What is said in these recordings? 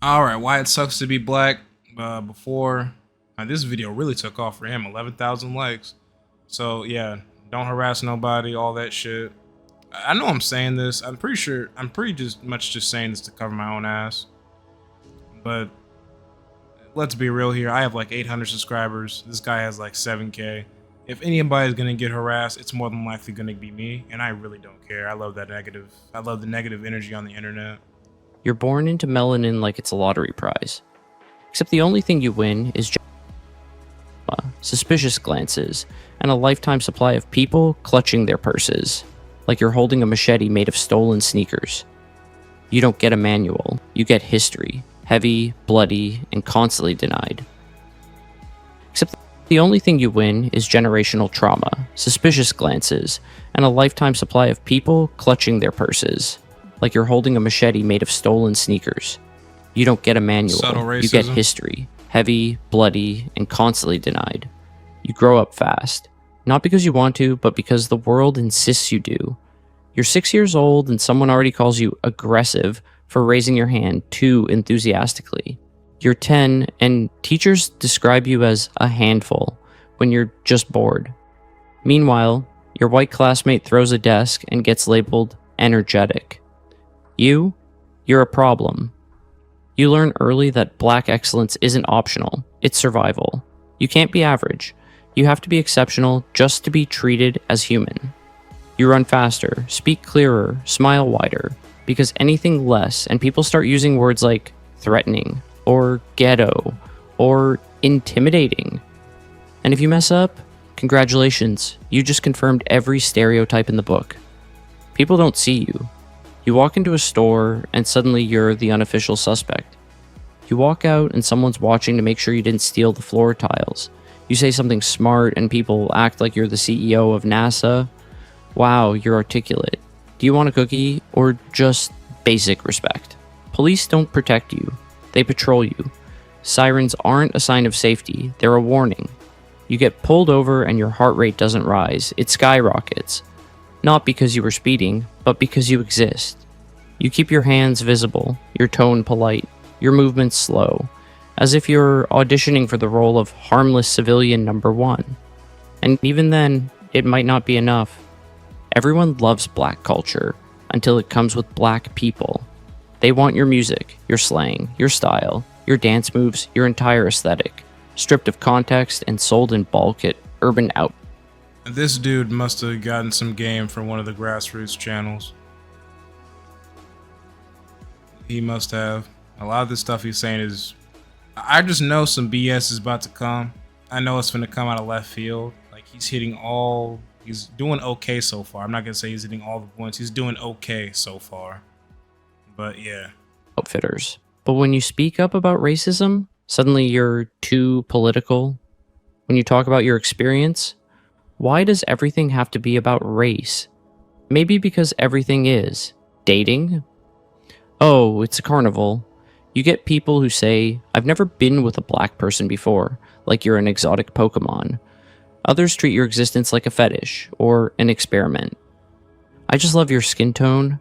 Alright, why it sucks to be black. Before this video really took off for him, 11,000 likes. So yeah, don't harass nobody, all that shit. I know I'm saying this. I'm pretty just much just saying this to cover my own ass. But let's be real here. I have like 800 subscribers. This guy has like 7K. If anybody's gonna get harassed, it's more than likely gonna be me, and I really don't care. I love that negative. I love the negative energy on the internet. You're born into melanin like it's a lottery prize. Except the only thing you win is suspicious glances, and a lifetime supply of people clutching their purses, like you're holding a machete made of stolen sneakers. You don't get a manual, you get history, heavy, bloody, and constantly denied. Except the only thing you win is generational trauma, suspicious glances, and a lifetime supply of people clutching their purses, like you're holding a machete made of stolen sneakers. You don't get a manual, you get history, heavy, bloody, and constantly denied. You grow up fast, not because you want to, but because the world insists you do. You're 6 years old and someone already calls you aggressive for raising your hand too enthusiastically. You're 10 and teachers describe you as a handful when you're just bored. Meanwhile, your white classmate throws a desk and gets labeled energetic. You're a problem. You learn early that black excellence isn't optional, it's survival. You can't be average. You have to be exceptional just to be treated as human. You run faster, speak clearer, smile wider, because anything less, and people start using words like threatening, or ghetto, or intimidating. And if you mess up, congratulations, you just confirmed every stereotype in the book. People don't see you. You walk into a store, and suddenly you're the unofficial suspect. You walk out, and someone's watching to make sure you didn't steal the floor tiles. You say something smart, and people act like you're the CEO of NASA. Wow, you're articulate. Do you want a cookie, or just basic respect? Police don't protect you. They patrol you. Sirens aren't a sign of safety, they're a warning. You get pulled over and your heart rate doesn't rise, it skyrockets. Not because you were speeding, but because you exist. You keep your hands visible, your tone polite, your movements slow, as if you're auditioning for the role of harmless civilian number one. And even then, it might not be enough. Everyone loves black culture until it comes with black people. They want your music, your slang, your style, your dance moves, your entire aesthetic, stripped of context and sold in bulk at urban out. This dude must have gotten some game from one of the grassroots channels. He must have. A lot of the stuff he's saying is... I just know some BS is about to come. I know it's gonna come out of left field. Like, he's doing okay so far. I'm not gonna say he's hitting all the points. He's doing okay so far. But yeah. Outfitters. But when you speak up about racism, suddenly you're too political. When you talk about your experience, why does everything have to be about race? Maybe because everything is. Dating? Oh, it's a carnival. You get people who say, I've never been with a black person before, like you're an exotic Pokemon. Others treat your existence like a fetish, or an experiment. I just love your skin tone.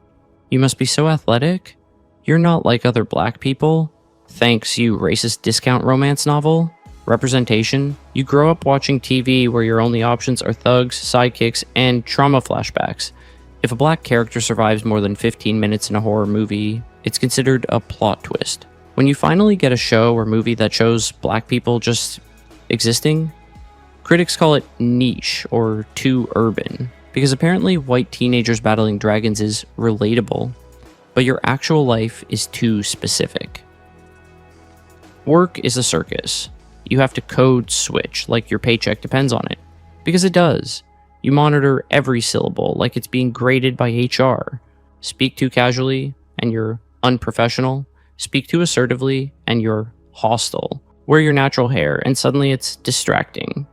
You must be so athletic. You're not like other black people. Thanks, you racist discount romance novel. Representation. You grow up watching TV where your only options are thugs, sidekicks, and trauma flashbacks. If a black character survives more than 15 minutes in a horror movie, it's considered a plot twist. When you finally get a show or movie that shows black people just existing, critics call it niche or too urban, because apparently white teenagers battling dragons is relatable, but your actual life is too specific. Work is a circus. You have to code switch like your paycheck depends on it, because it does. You monitor every syllable like it's being graded by HR. Speak too casually, and you're unprofessional. Speak too assertively, and you're hostile. Wear your natural hair, and suddenly it's distracting.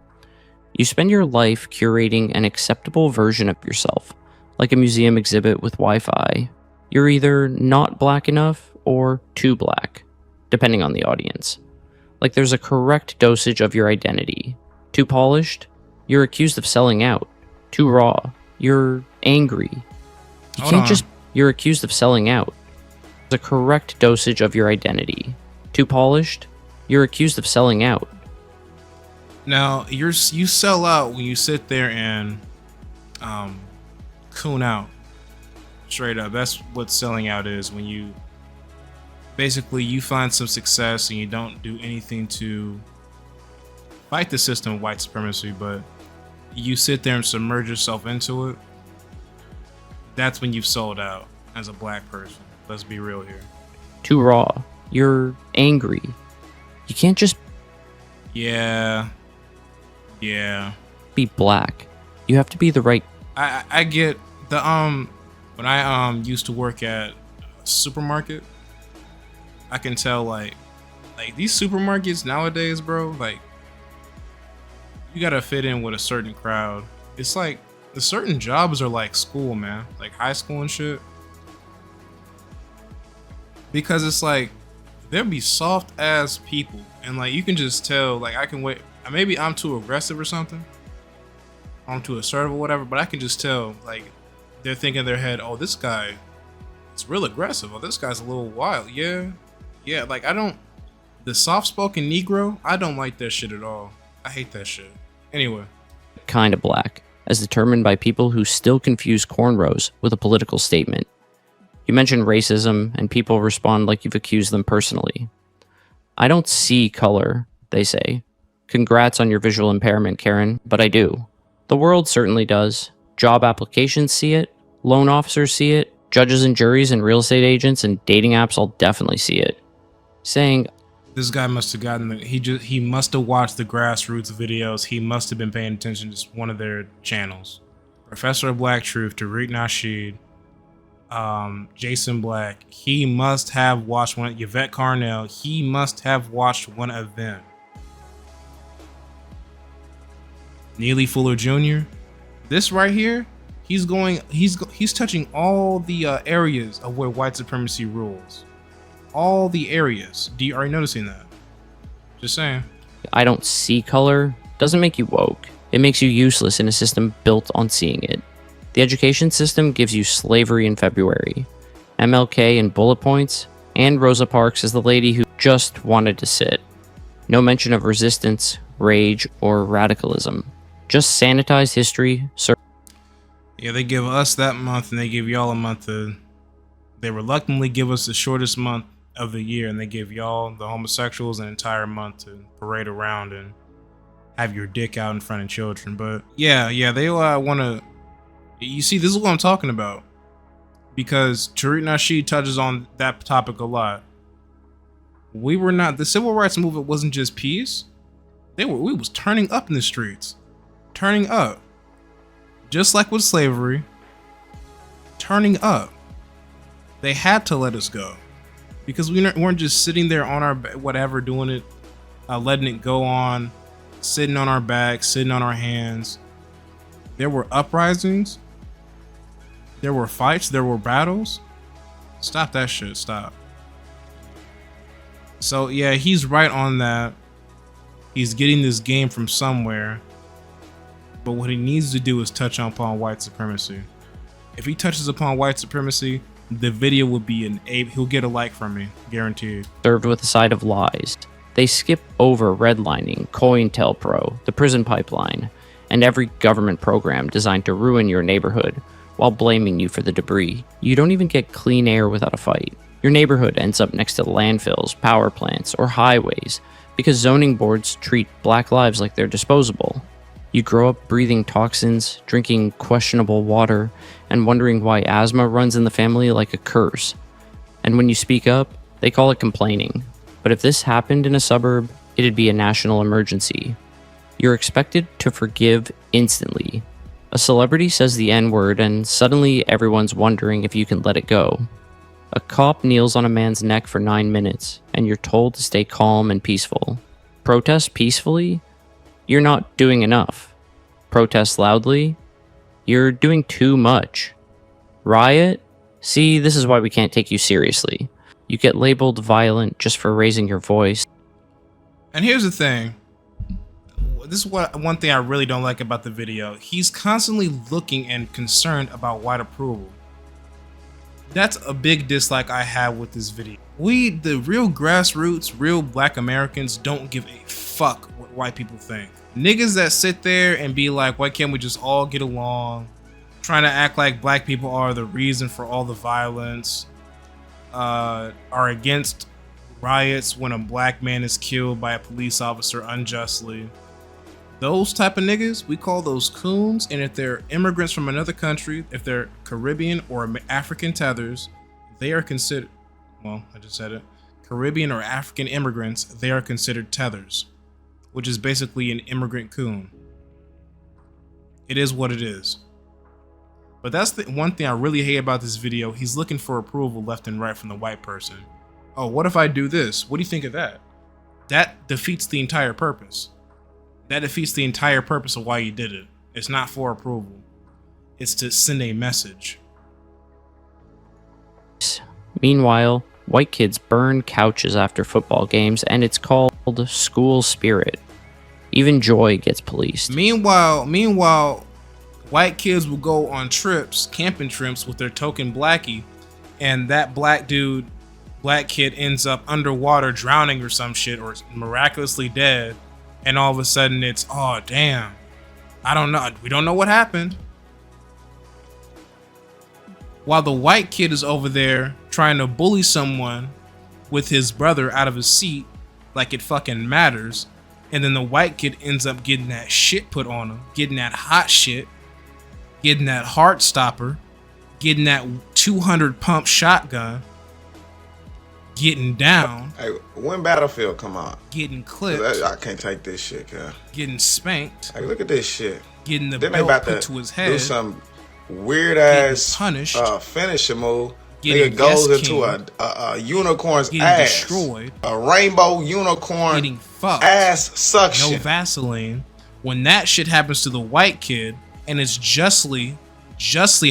You spend your life curating an acceptable version of yourself, like a museum exhibit with Wi-Fi. You're either not black enough or too black, depending on the audience. Like there's a correct dosage of your identity. Too polished? You're accused of selling out. Too raw? You're angry. You're accused of selling out. The correct dosage of your identity. Too polished? You're accused of selling out. Now you sell out when you sit there and coon out. Straight up, that's what selling out is. When you basically you find some success and you don't do anything to fight the system of white supremacy, but you sit there and submerge yourself into it. That's when you've sold out as a black person. Let's be real here. Too raw. You're angry. You can't just Yeah. be black. You have to be the right. I get the when I used to work at a supermarket, I can tell like these supermarkets nowadays, bro, like you gotta fit in with a certain crowd. It's like the certain jobs are like school, man, like high school and shit. Because it's like there'll be soft ass people, and like you can just tell. Like I can wait. Maybe I'm too aggressive or something. I'm too assertive or whatever. But I can just tell. Like they're thinking in their head, "Oh, this guy, it's real aggressive. Oh, this guy's a little wild." Yeah. Like I don't. The soft-spoken Negro, I don't like that shit at all. I hate that shit. Anyway. Kind of black, as determined by people who still confuse cornrows with a political statement. You mention racism, and people respond like you've accused them personally. I don't see color, they say. Congrats on your visual impairment, Karen, but I do. The world certainly does. Job applications see it, loan officers see it, judges and juries and real estate agents and dating apps all definitely see it. Saying, this guy must have gotten he must have watched the grassroots videos. He must have been paying attention to one of their channels. Professor of Black Truth, Tariq Nasheed, Jason Black. He must have watched one. Yvette Carnell. He must have watched one of them. Neely Fuller Jr. This right here, he's touching all the areas of where white supremacy rules. All the areas. Are you noticing that? Just saying. I don't see color doesn't make you woke. It makes you useless in a system built on seeing it. The education system gives you slavery in February, MLK in bullet points, and Rosa Parks as the lady who just wanted to sit. No mention of resistance, rage, or radicalism. Just sanitized history. Yeah, they give us that month and they give y'all a month to... They reluctantly give us the shortest month of the year, and they give y'all, the homosexuals, an entire month to parade around and have your dick out in front of children. But yeah, they want to... You see, this is what I'm talking about. Because Tariq Nasheed touches on that topic a lot. The civil rights movement wasn't just peace. We was turning up in the streets. Turning up. Just like with slavery. Turning up. They had to let us go. Because we weren't just sitting there on our whatever, doing it, letting it go on, sitting on our backs, sitting on our hands. There were uprisings. There were fights. There were battles. Stop that shit. Stop. So yeah, he's right on that. He's getting this game from somewhere. But what he needs to do is touch upon white supremacy. If he touches upon white supremacy, the video will be he'll get a like from me, guaranteed. Served with a side of lies. They skip over redlining, COINTELPRO, the prison pipeline, and every government program designed to ruin your neighborhood while blaming you for the debris. You don't even get clean air without a fight. Your neighborhood ends up next to landfills, power plants, or highways because zoning boards treat black lives like they're disposable. You grow up breathing toxins, drinking questionable water, and wondering why asthma runs in the family like a curse. And when you speak up, they call it complaining. But if this happened in a suburb, it'd be a national emergency. You're expected to forgive instantly. A celebrity says the N-word and suddenly everyone's wondering if you can let it go. A cop kneels on a man's neck for 9 minutes, and you're told to stay calm and peaceful. Protest peacefully? You're not doing enough. Protest loudly? You're doing too much. Riot? See, this is why we can't take you seriously. You get labeled violent just for raising your voice. And here's the thing. This is one thing I really don't like about the video. He's constantly looking and concerned about white approval. That's a big dislike I have with this video. We, the real grassroots, real black Americans, don't give a fuck what white people think. Niggas that sit there and be like, why can't we just all get along? Trying to act like black people are the reason for all the violence, are against riots when a black man is killed by a police officer unjustly. Those type of niggas, we call those coons, and if they're immigrants from another country, if they're Caribbean or African tethers, they are considered, well, I just said it, Caribbean or African immigrants, they are considered tethers, which is basically an immigrant coon. It is what it is. But that's the one thing I really hate about this video. He's looking for approval left and right from the white person. Oh, what if I do this? What do you think of that? That defeats the entire purpose. That defeats the entire purpose of why you did it. It's not for approval. It's to send a message. Meanwhile, white kids burn couches after football games, and it's called school spirit. Even joy gets policed. Meanwhile, white kids will go on trips, camping trips with their token blackie, and that black kid ends up underwater drowning or some shit, or miraculously dead. And all of a sudden it's, oh damn, I don't know, we don't know what happened. While the white kid is over there trying to bully someone with his brother out of his seat like it fucking matters, and then the white kid ends up getting that shit put on him, getting that hot shit, getting that heart stopper, getting that 200 pump shotgun, getting down. Hey, when Battlefield come out? Getting clipped. I can't take this shit, yeah. Getting spanked. Hey, look at this shit. Getting the then belt about put to his head. Do some weird ass punished. Finisher move. Getting Nigga goes into a unicorn's getting ass. Destroyed. A rainbow unicorn getting fucked. Ass suction. No Vaseline. When that shit happens to the white kid, and it's justly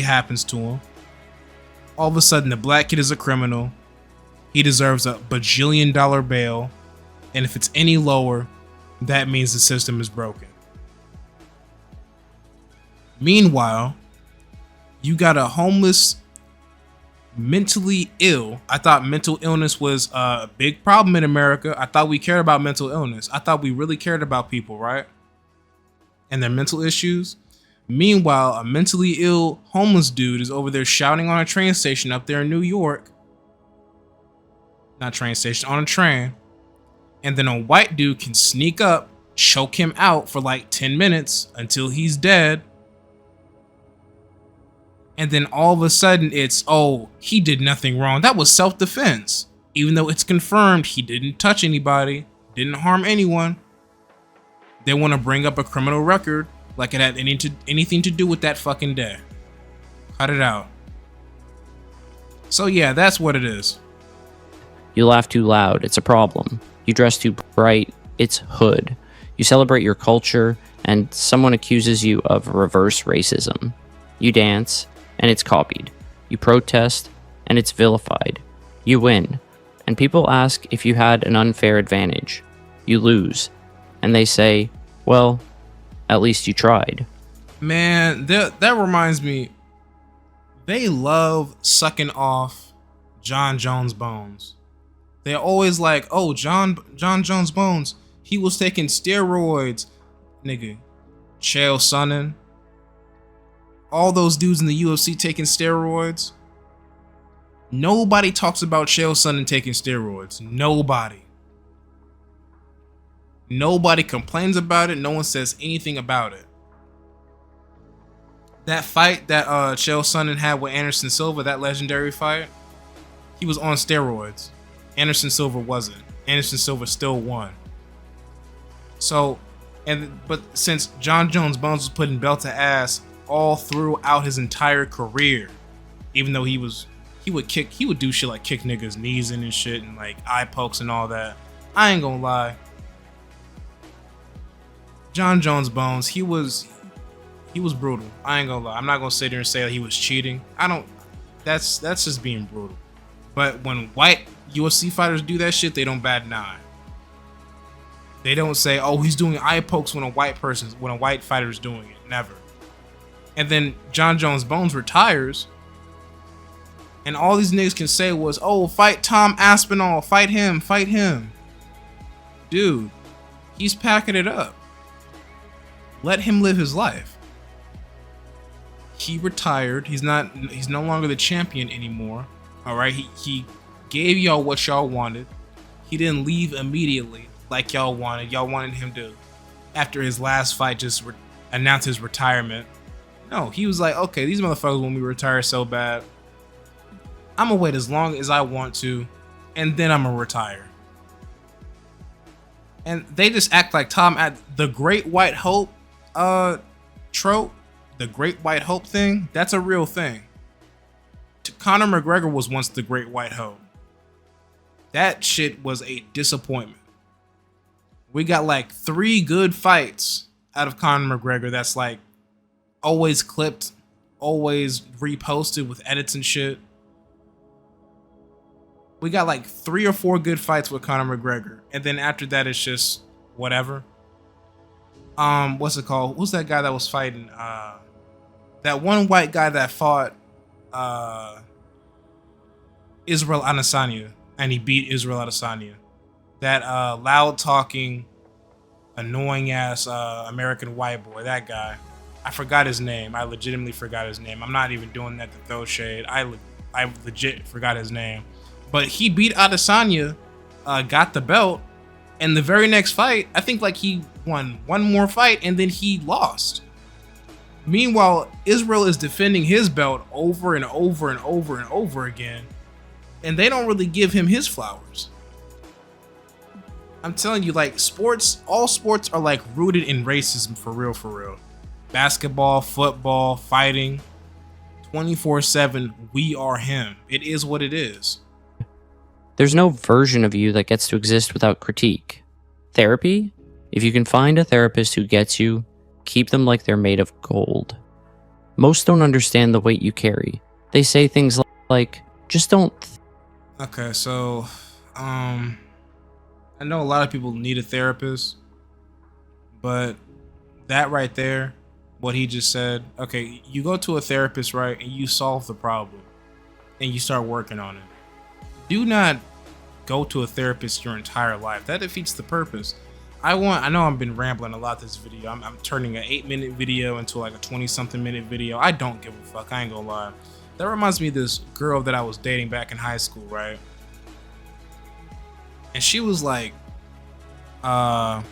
happens to him, all of a sudden the black kid is a criminal. He deserves a bajillion-dollar bail, and if it's any lower, that means the system is broken. Meanwhile, you got a homeless, mentally ill. I thought mental illness was a big problem in America. I thought we cared about mental illness. I thought we really cared about people, right? And their mental issues. Meanwhile, a mentally ill homeless dude is over there shouting on a train station up there in New York. Not train station, on a train. And then a white dude can sneak up, choke him out for like 10 minutes until he's dead. And then all of a sudden it's, oh, he did nothing wrong. That was self-defense. Even though it's confirmed he didn't touch anybody, didn't harm anyone. They want to bring up a criminal record like it had anything to do with that fucking day. Cut it out. So yeah, that's what it is. You laugh too loud, it's a problem. You dress too bright, it's hood. You celebrate your culture, and someone accuses you of reverse racism. You dance, and it's copied. You protest, and it's vilified. You win, and people ask if you had an unfair advantage. You lose, and they say, well, at least you tried. Man, that reminds me, they love sucking off Jon Jones bones. They're always like, oh, Jon Jones bones, he was taking steroids. Nigga, Chael Sonnen, all those dudes in the UFC taking steroids. Nobody talks about Chael Sonnen taking steroids. Nobody. Nobody complains about it. No one says anything about it. That fight that Chael Sonnen had with Anderson Silva, that legendary fight, he was on steroids. Anderson Silva wasn't. Anderson Silva still won. So, but since Jon Jones Bones was putting belt to ass all throughout his entire career, even though he would do shit like kick niggas' knees in and shit and like eye pokes and all that. I ain't gonna lie. Jon Jones Bones, he was brutal. I ain't gonna lie. I'm not gonna sit there and say that he was cheating. That's just being brutal. But when white UFC fighters do that shit, they don't bat an eye. They don't say, oh, he's doing eye pokes when a white fighter is doing it. Never. And then Jon Jones Bones retires. And all these niggas can say was, oh, fight Tom Aspinall, fight him, fight him. Dude, he's packing it up. Let him live his life. He retired. He's no longer the champion anymore. All right, he gave y'all what y'all wanted. He didn't leave immediately like y'all wanted. Y'all wanted him to, after his last fight, just announce his retirement. No, he was like, okay, these motherfuckers want me to retire so bad. I'm gonna wait as long as I want to, and then I'm gonna retire. And they just act like Tom at the Great White Hope trope, the Great White Hope thing, that's a real thing. Conor McGregor was once the Great White Hope. That shit was a disappointment. We got like 3 good fights out of Conor McGregor that's like always clipped, always reposted with edits and shit. We got like 3 or 4 good fights with Conor McGregor. And then after that, it's just whatever. What's it called? Who's that guy that was fighting? That one white guy that fought Israel Adesanya, and he beat Israel Adesanya. That loud talking, annoying ass American white boy, that guy. I forgot his name. I legitimately forgot his name. I'm not even doing that to throw shade. I legit forgot his name. But he beat Adesanya, got the belt, and the very next fight, I think like he won one more fight and then he lost. Meanwhile, Israel is defending his belt over and over and over and over again, and they don't really give him his flowers. I'm telling you, like, sports, all sports are like rooted in racism for real, for real. Basketball, football, fighting, 24/7, we are him. It is what it is. There's no version of you that gets to exist without critique. Therapy? If you can find a therapist who gets you, keep them like they're made of gold. Most don't understand the weight you carry. They say things like, just don't. Okay, so, I know a lot of people need a therapist, but that right there, what he just said, okay, you go to a therapist, right, and you solve the problem, and you start working on it. Do not go to a therapist your entire life. That defeats the purpose. I know I've been rambling a lot this video. I'm turning an 8-minute video into like a 20-something minute video. I don't give a fuck, I ain't gonna lie. That reminds me of this girl that I was dating back in high school, right? And she was like, her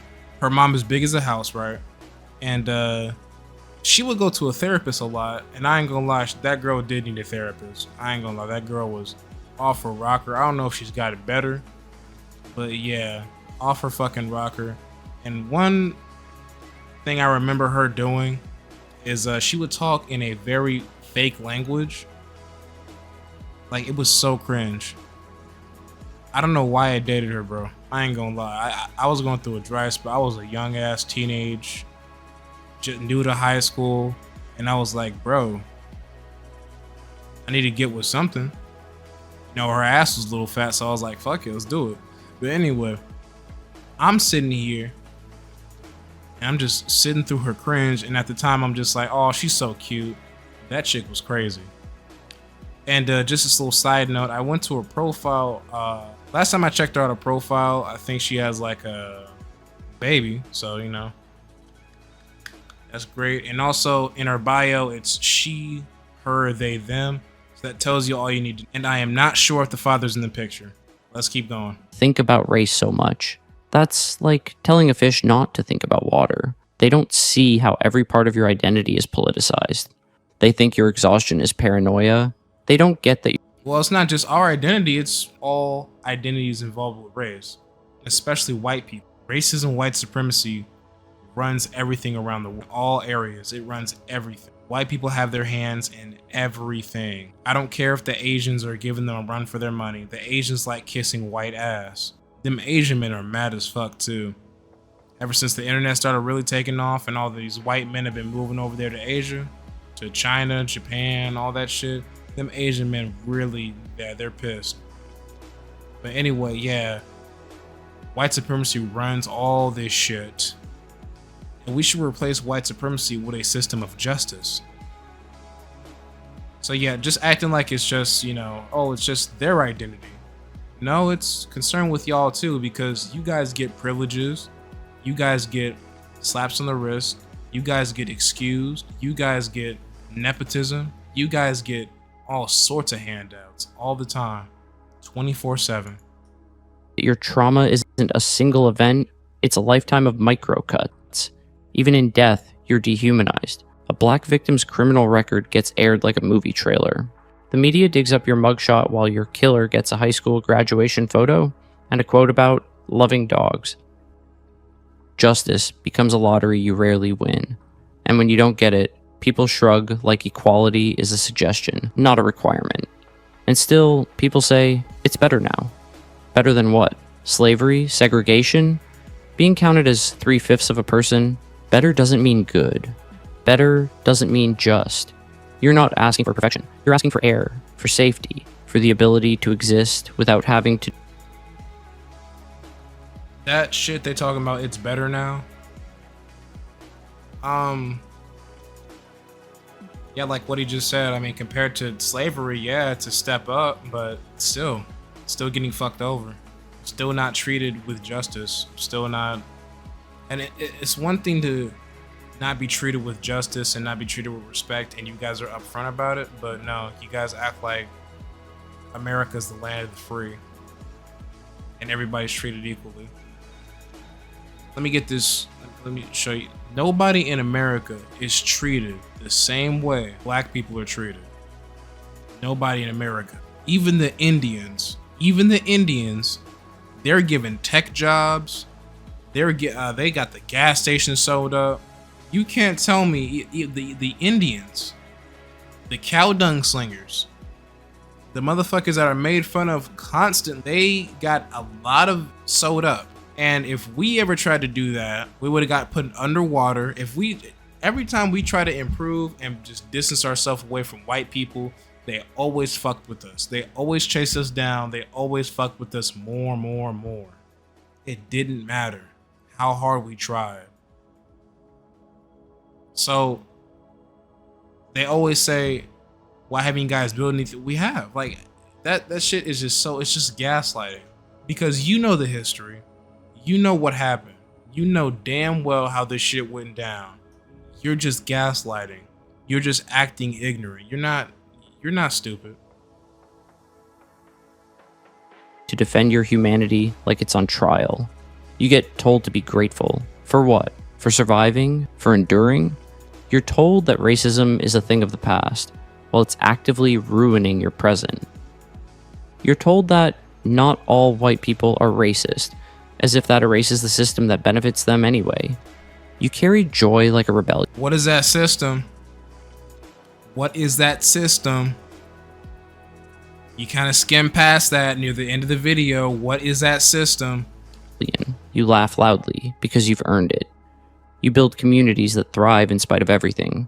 mom is big as a house, right? And she would go to a therapist a lot, and I ain't gonna lie, that girl did need a therapist. I ain't gonna lie, that girl was off her rocker. I don't know if she's got it better, but yeah, off her fucking rocker. And one thing I remember her doing is she would talk in a very fake language. Like, it was so cringe. I don't know why I dated her, bro. I ain't gonna lie. I was going through a dry spell. I was a young ass teenage, just new to high school, and I was like, bro, I need to get with something. You know, her ass was a little fat, so I was like, fuck it, let's do it. But anyway, I'm sitting here, and I'm just sitting through her cringe, and at the time, I'm just like, oh, she's so cute. That chick was crazy. And just this little side note, I went to her profile. Last time I checked out her profile, I think she has like a baby, so you know, that's great. And also in her bio, it's she, her, they, them. So that tells you all you need to. And I am not sure if the father's in the picture. Let's keep going. Think about race so much. That's like telling a fish not to think about water. They don't see how every part of your identity is politicized. They think your exhaustion is paranoia. They don't get that. Well, it's not just our identity, it's all identities involved with race, especially white people. Racism, white supremacy runs everything around the world, all areas. It runs everything. White people have their hands in everything. I don't care if the Asians are giving them a run for their money. The Asians like kissing white ass. Them Asian men are mad as fuck too. Ever since the internet started really taking off and all these white men have been moving over there to Asia, to China, Japan, all that shit, them Asian men really, yeah, they're pissed. But anyway, yeah, white supremacy runs all this shit. And we should replace white supremacy with a system of justice. So yeah, just acting like it's just, oh, it's just their identity. No, it's concerned with y'all too, because you guys get privileges, you guys get slaps on the wrist, you guys get excused, you guys get nepotism, you guys get all sorts of handouts all the time, 24/7. Your trauma isn't a single event, it's a lifetime of micro-cuts. Even in death, you're dehumanized. A black victim's criminal record gets aired like a movie trailer. The media digs up your mugshot while your killer gets a high school graduation photo and a quote about loving dogs. Justice becomes a lottery you rarely win. And when you don't get it, people shrug like equality is a suggestion, not a requirement. And still, people say, it's better now. Better than what? Slavery? Segregation? Being counted as 3/5 of a person? Better doesn't mean good. Better doesn't mean just. You're not asking for perfection. You're asking for air, for safety, for the ability to exist without having to. That shit they talking about, it's better now. Yeah, like what he just said. I mean, compared to slavery, yeah, it's a step up, but still getting fucked over. Still not treated with justice. Still not. And it's one thing to not be treated with justice and not be treated with respect, and you guys are upfront about it, but no, you guys act like America's the land of the free and everybody's treated equally. Let me show you. Nobody in America is treated the same way black people are treated. Nobody in America. Even the Indians, they're given tech jobs. They got the gas station sewed up. You can't tell me the Indians, the cow dung slingers, the motherfuckers that are made fun of constant, they got a lot of sewed up. And if we ever tried to do that, we would have got put underwater. Every time we try to improve and just distance ourselves away from white people, they always fucked with us. They always chased us down. They always fucked with us more. It didn't matter how hard we tried. So they always say, why haven't you guys built anything? We have. Like that shit is just it's just gaslighting. Because you know the history. You know what happened. You know damn well how this shit went down. You're just gaslighting. You're just acting ignorant. You're not stupid. To defend your humanity like it's on trial. You get told to be grateful. For what? For surviving? For enduring? You're told that racism is a thing of the past, while it's actively ruining your present. You're told that not all white people are racist, as if that erases the system that benefits them anyway. You carry joy like a rebellion. What is that system? What is that system? You kind of skim past that near the end of the video. What is that system? You laugh loudly because you've earned it. You build communities that thrive in spite of everything.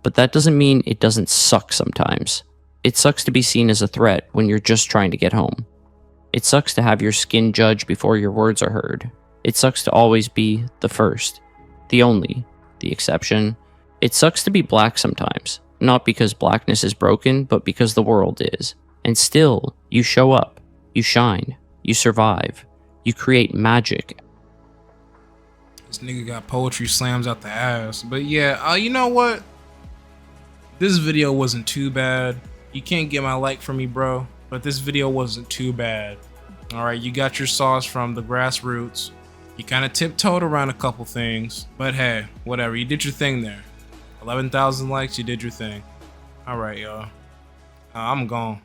But that doesn't mean it doesn't suck sometimes. It sucks to be seen as a threat when you're just trying to get home. It sucks to have your skin judged before your words are heard. It sucks to always be the first, the only, the exception. It sucks to be black sometimes, not because blackness is broken, but because the world is. And still, you show up, you shine, you survive, you create magic. This nigga got poetry slams out the ass. But yeah, you know what? This video wasn't too bad. You can't get my like from me, bro. But this video wasn't too bad. Alright, you got your sauce from the grassroots. You kind of tiptoed around a couple things. But hey, whatever. You did your thing there. 11,000 likes, you did your thing. Alright, y'all. I'm gone.